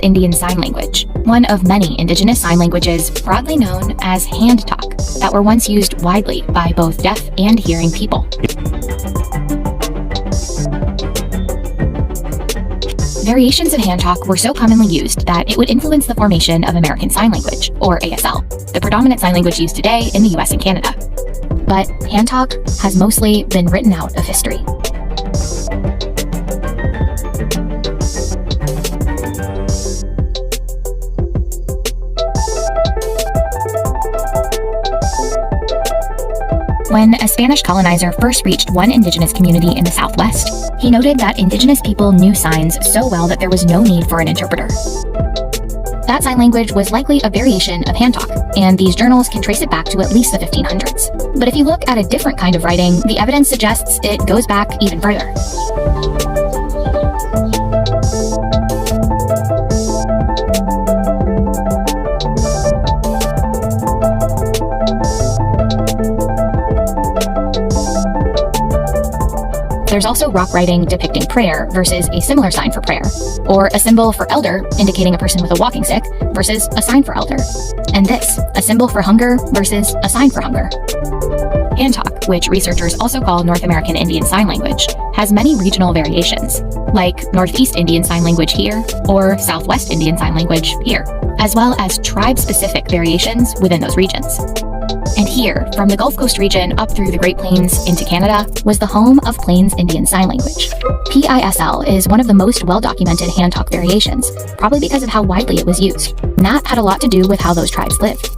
Indian Sign Language, one of many indigenous sign languages broadly known as hand talk that were once used widely by both deaf and hearing people. Variations of hand talk were so commonly used that it would influence the formation of American Sign Language, or ASL, the predominant sign language used today in the US and Canada. But hand talk has mostly been written out of history. When a Spanish colonizer first reached one indigenous community in the Southwest, he noted that indigenous people knew signs so well that there was no need for an interpreter. That sign language was likely a variation of hand talk, and these journals can trace it back to at least the 1500s. But if you look at a different kind of writing, the evidence suggests it goes back even further. There's also rock writing depicting prayer versus a similar sign for prayer, or a symbol for elder indicating a person with a walking stick versus a sign for elder, and this, a symbol for hunger versus a sign for hunger. Hand talk, which researchers also call North American Indian Sign Language, has many regional variations, like Northeast Indian Sign Language here, or Southwest Indian Sign Language here, as well as tribe-specific variations within those regions. And here, from the Gulf Coast region up through the Great Plains into Canada, was the home of Plains Indian Sign Language. PISL is one of the most well-documented hand talk variations, probably because of how widely it was used. And that had a lot to do with how those tribes lived.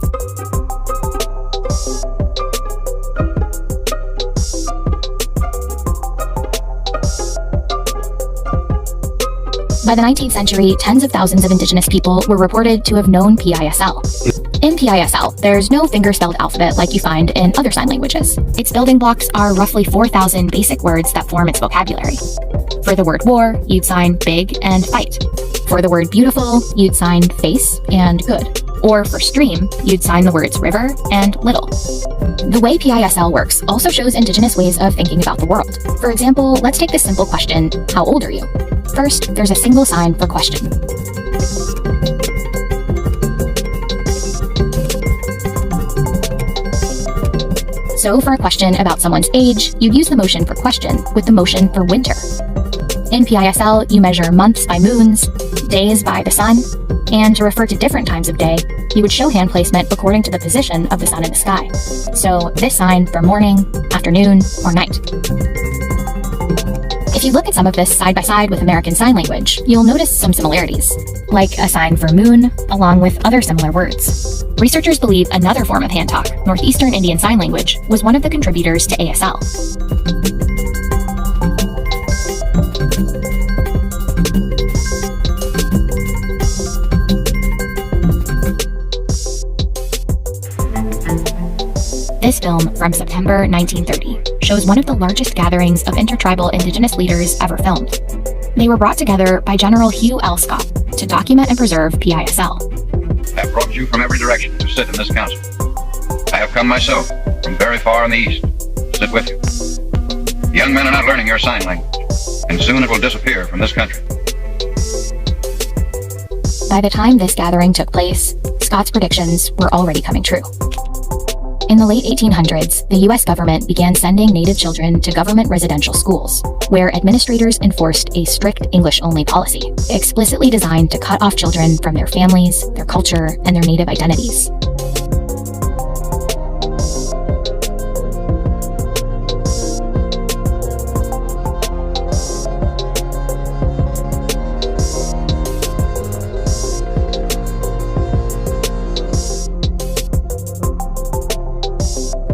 By the 19th century, tens of thousands of indigenous people were reported to have known PISL. In PISL, there's no finger-spelled alphabet like you find in other sign languages. Its building blocks are roughly 4,000 basic words that form its vocabulary. For the word war, you'd sign big and fight. For the word beautiful, you'd sign face and good. Or for stream, you'd sign the words river and little. The way PISL works also shows indigenous ways of thinking about the world. For example, let's take this simple question, how old are you? First, there's a single sign for question. So for a question about someone's age, you'd use the motion for question with the motion for winter. In PISL, you measure months by moons, days by the sun, and to refer to different times of day, you would show hand placement according to the position of the sun in the sky. So this sign for morning, afternoon, or night. If you look at some of this side by side with American Sign Language, you'll notice some similarities, like a sign for moon, along with other similar words. Researchers believe another form of hand talk, Northeastern Indian Sign Language, was one of the contributors to ASL. This film, from September 1930, shows one of the largest gatherings of intertribal indigenous leaders ever filmed. They were brought together by General Hugh L. Scott to document and preserve PISL. I have brought you from every direction to sit in this council. I have come myself from very far in the east to sit with you. The young men are not learning your sign language, and soon it will disappear from this country. By the time this gathering took place, Scott's predictions were already coming true. In the late 1800s, the US government began sending Native children to government residential schools, where administrators enforced a strict English-only policy, explicitly designed to cut off children from their families, their culture, and their Native identities.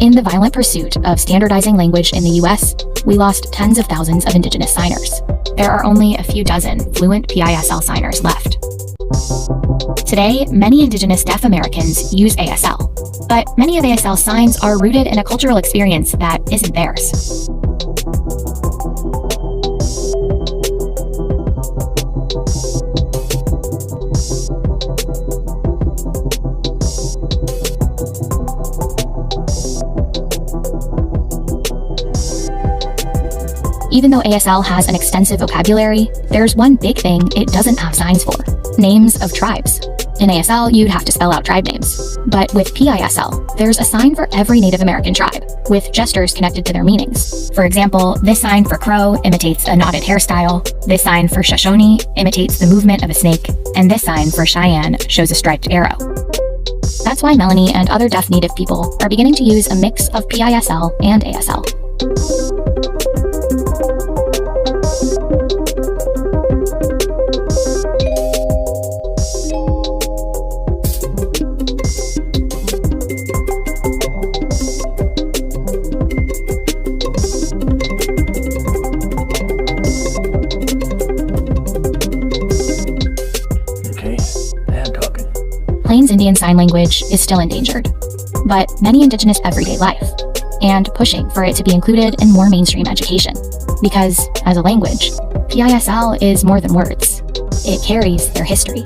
In the violent pursuit of standardizing language in the US, we lost tens of thousands of indigenous signers. There are only a few dozen fluent PISL signers left. Today, many indigenous deaf Americans use ASL, but many of ASL's signs are rooted in a cultural experience that isn't theirs. Even though ASL has an extensive vocabulary, there's one big thing it doesn't have signs for: Names of tribes. In ASL, you'd have to spell out tribe names. But with PISL, there's a sign for every Native American tribe, with gestures connected to their meanings. For example, this sign for Crow imitates a knotted hairstyle, this sign for Shoshone imitates the movement of a snake, and this sign for Cheyenne shows a striped arrow. That's why Melanie and other deaf Native people are beginning to use a mix of PISL and ASL. Plains Indian Sign Language is still endangered, but many Indigenous everyday life, and pushing for it to be included in more mainstream education. Because, as a language, PISL is more than words. It carries their history.